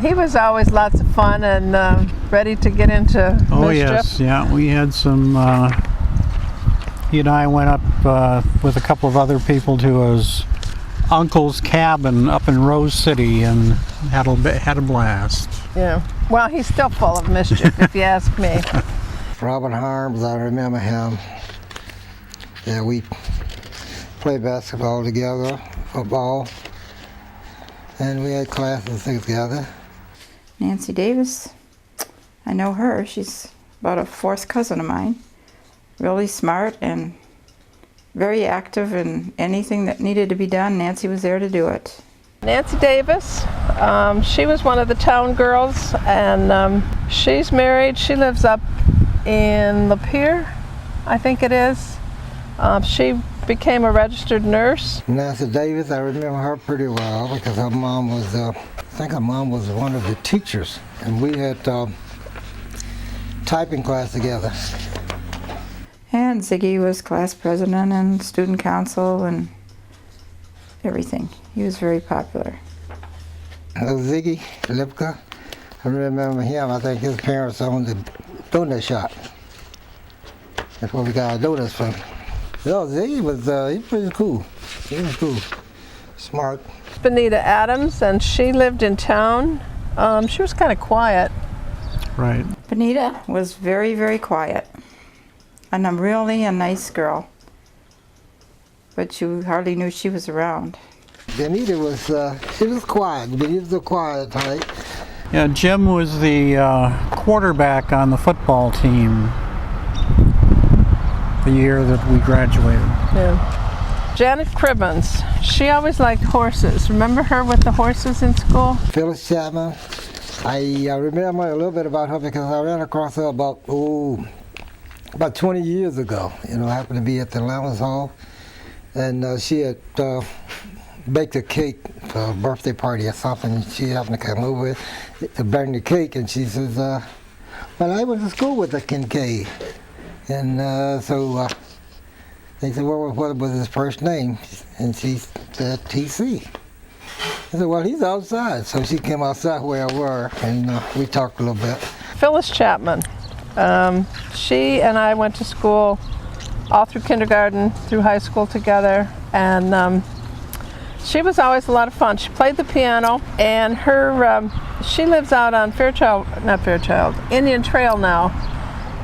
He was always lots of fun and ready to get into Oh mischief. yes, yeah. We had some. He and I went up with a couple of other people to his uncle's cabin up in Rose City and had a blast. Yeah. Well, he's still full of mischief, if you ask me. Robin Harms, I remember him. Yeah, we played basketball together, football, and we had classes together. Nancy Davis, I know her. She's about a fourth cousin of mine. Really smart and very active in anything that needed to be done. Nancy was there to do it. Nancy Davis, she was one of the town girls, and she's married. She lives up in Lapeer, I think it is. She became a registered nurse. Nancy Davis, I remember her pretty well because her mom was, I think her mom was one of the teachers, and we had typing class together. And Ziggy was class president and student council and everything. He was very popular. Ziggy Lipka, I remember him. I think his parents owned the donut shop. That's where we got our donuts from. No, Ziggy was he was pretty cool. He was cool, smart. Benita Adams, and she lived in town. She was kind of quiet. Right. Benita was very, very quiet. And I'm really a nice girl. But you hardly knew she was around. Benita was, she was quiet. Benita was a quiet type. Yeah, Jim was the quarterback on the football team the year that we graduated. Yeah. Janet Cribbins, she always liked horses. Remember her with the horses in school? Phyllis Chapman, I remember a little bit about her because I ran across her about 20 years ago. You know, I happened to be at the Lammas Hall, and she had baked a cake for a birthday party or something. She happened to come over to burn the cake, and she says, well, I went to school with the Kincaid. And so they said, well, what was his first name? And she said, TC. I said, well, he's outside. So she came outside where I were, and we talked a little bit. Phyllis Chapman. She and I went to school all through kindergarten, through high school together, and she was always a lot of fun. She played the piano, and she lives out on Indian Trail now,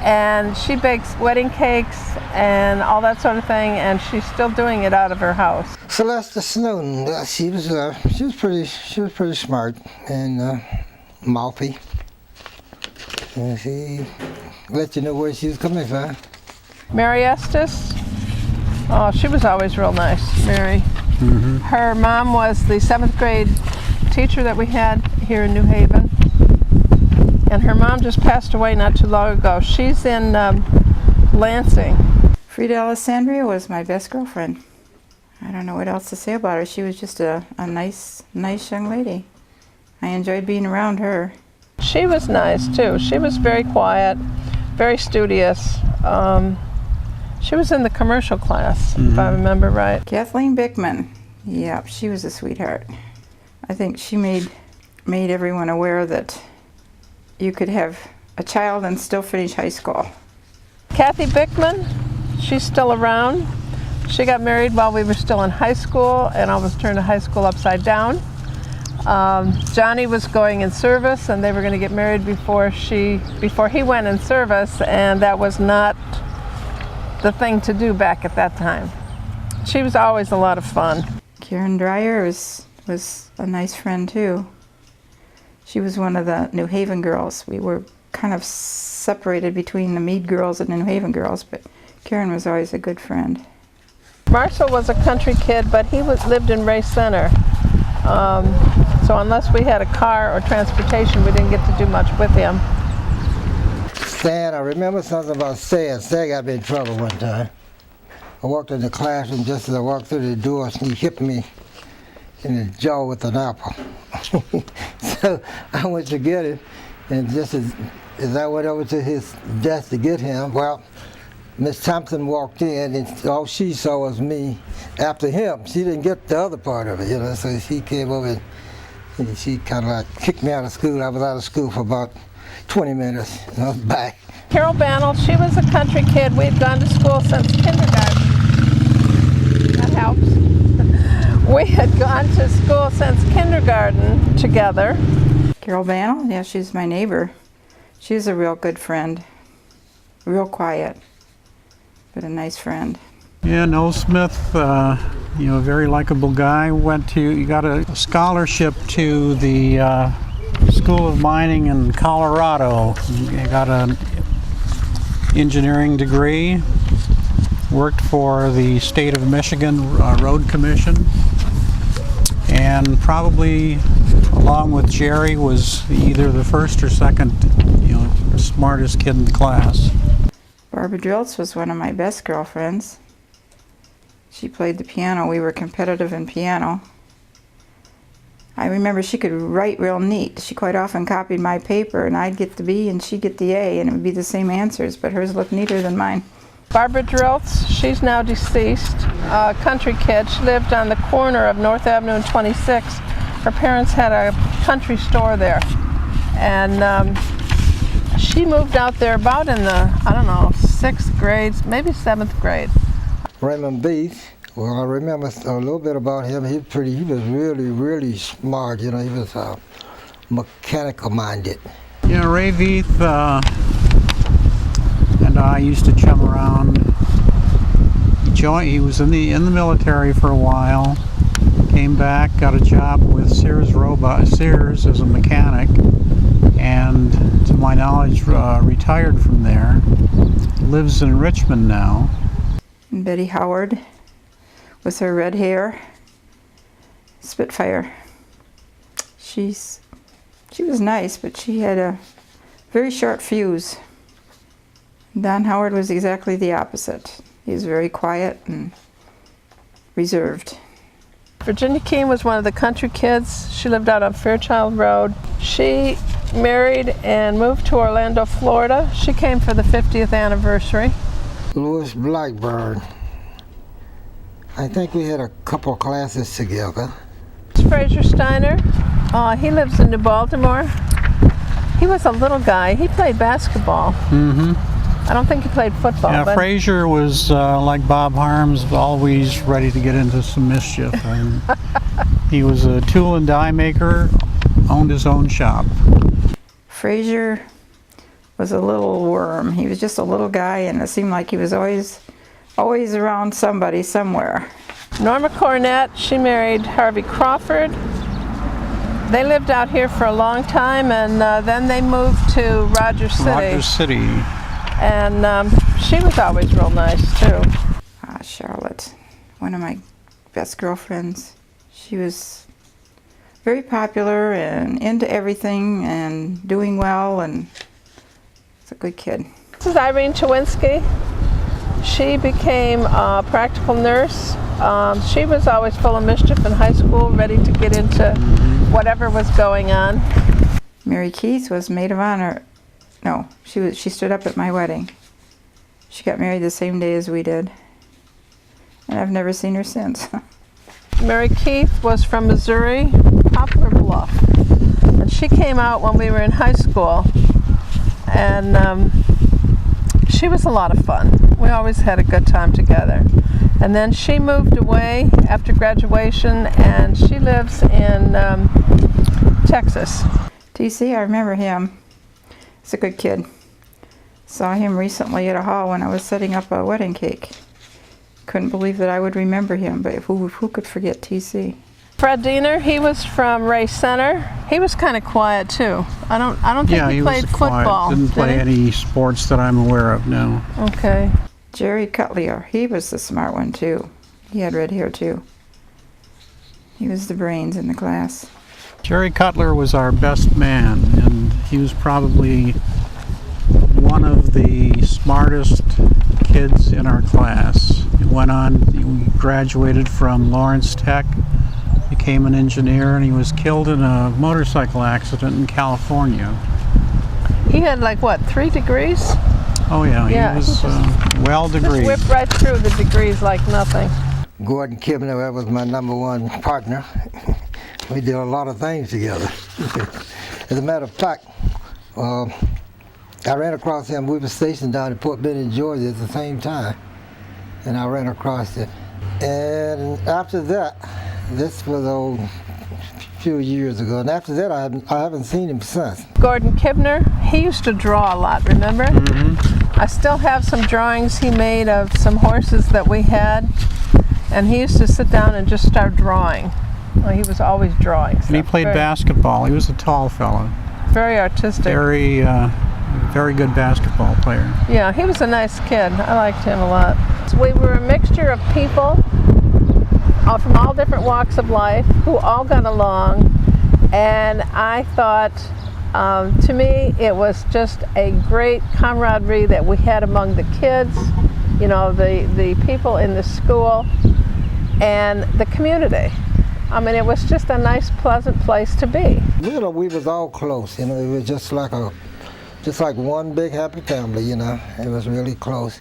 and she bakes wedding cakes and all that sort of thing, and she's still doing it out of her house. Celeste Snowden, she was pretty smart and mouthy. And she let you know where she was coming from. Mary Estes, oh, she was always real nice, Mary. Mm-hmm. Her mom was the 7th grade teacher that we had here in New Haven. And her mom just passed away not too long ago. She's in Lansing. Frida Alessandria was my best girlfriend. I don't know what else to say about her. She was just a nice young lady. I enjoyed being around her. She was nice too. She was very quiet, very studious. She was in the commercial class, if I remember right. Kathleen Bickman, yep, she was a sweetheart. I think she made everyone aware that you could have a child and still finish high school. Kathy Bickman, she's still around. She got married while we were still in high school, and almost turned the high school upside down. Johnny was going in service, and they were going to get married before he went in service, and that was not the thing to do back at that time. She was always a lot of fun. Karen Dreyer was a nice friend too. She was one of the New Haven girls. We were kind of separated between the Meade girls and the New Haven girls, but Karen was always a good friend. Marshall was a country kid, but he lived in Ray Center. So unless we had a car or transportation, we didn't get to do much with him. Stan, I remember something about Stan. Stan got me in trouble one time. I walked in the classroom just as I walked through the door, and he hit me in the jaw with an apple. So I went to get it, and just as I went over to his desk to get him, well, Miss Thompson walked in, and all she saw was me after him. She didn't get the other part of it, you know, so she came over And she kind of like kicked me out of school. I was out of school for about 20 minutes, and I was back. Carol Banel, she was a country kid. We'd gone to school since kindergarten. That helps. We had gone to school since kindergarten together. Carol Banel, yeah, she's my neighbor. She's a real good friend. Real quiet, but a nice friend. Yeah, Noel Smith, you know, a very likable guy. He got a scholarship to the School of Mining in Colorado. He got an engineering degree, worked for the state of Michigan Road Commission, and probably, along with Jerry, was either the first or second, you know, smartest kid in the class. Barbara Driltz was one of my best girlfriends. She played the piano. We were competitive in piano. I remember she could write real neat. She quite often copied my paper, and I'd get the B and she'd get the A, and it would be the same answers, but hers looked neater than mine. Barbara Driltz, she's now deceased, a country kid. She lived on the corner of North Avenue and 26. Her parents had a country store there. And she moved out there about in the, I don't know, 6th grade, maybe 7th grade. Raymond Beath, well, I remember a little bit about him. He was really, really smart. You know, he was mechanical minded. Yeah, Ray Veith and I used to chum around. He was in the military for a while. Came back, got a job with Sears as a mechanic, and to my knowledge, retired from there. Lives in Richmond now. And Betty Howard, with her red hair, Spitfire. She was nice, but she had a very short fuse. Don Howard was exactly the opposite. He was very quiet and reserved. Virginia Keene was one of the country kids. She lived out on Fairchild Road. She married and moved to Orlando, Florida. She came for the 50th anniversary. Louis Blackburn. I think we had a couple classes together. Fraser Steiner, he lives in New Baltimore. He was a little guy. He played basketball. Mm-hmm. I don't think he played football. Yeah, but Frazier was like Bob Harms, always ready to get into some mischief. And he was a tool and die maker, owned his own shop. Frazier was a little worm. He was just a little guy, and it seemed like he was always around somebody somewhere. Norma Cornett, she married Harvey Crawford. They lived out here for a long time, and then they moved to Rogers City. Rogers City. And she was always real nice, too. Charlotte, one of my best girlfriends. She was very popular and into everything and doing well, and was a good kid. This is Irene Chawinski. She became a practical nurse. She was always full of mischief in high school, ready to get into whatever was going on. Mary Keith was maid of honor. No, she stood up at my wedding. She got married the same day as we did, and I've never seen her since. Mary Keith was from Missouri, Poplar Bluff, and she came out when we were in high school, and she was a lot of fun. We always had a good time together. And then she moved away after graduation, and she lives in Texas. TC, I remember him. He's a good kid. Saw him recently at a hall when I was setting up a wedding cake. Couldn't believe that I would remember him, but who could forget TC? Fred Diener, he was from Ray Center. He was kind of quiet too. I don't think he played football. Didn't play any sports that I'm aware of, no. Okay. Jerry Cutler, he was the smart one too. He had red hair too. He was the brains in the class. Jerry Cutler was our best man, and he was probably one of the smartest kids in our class. He graduated from Lawrence Tech, became an engineer, and he was killed in a motorcycle accident in California. He had like what, 3 degrees? Oh yeah, Yeah, he was well Just degreed. whipped right through the degrees like nothing. Gordon Kibner, that was my #1 partner. we did a lot of things together. As a matter of fact, I ran across him. We were stationed down in Port Benning, Georgia at the same time, and I ran across him. And after that, this was a few years ago, and after that I haven't seen him since. Gordon Kibner, he used to draw a lot, remember? I still have some drawings he made of some horses that we had, and he used to sit down and just start drawing. Well, he was always drawing. And he played basketball. He was a tall fellow. Very artistic. Very, very good basketball player. Yeah, he was a nice kid. I liked him a lot. So we were a mixture of people from all different walks of life who all got along, and I thought, to me, it was just a great camaraderie that we had among the kids, you know, the people in the school, and the community. I mean, it was just a nice, pleasant place to be. You know, we was all close. You know, it was just like one big happy family. You know, it was really close.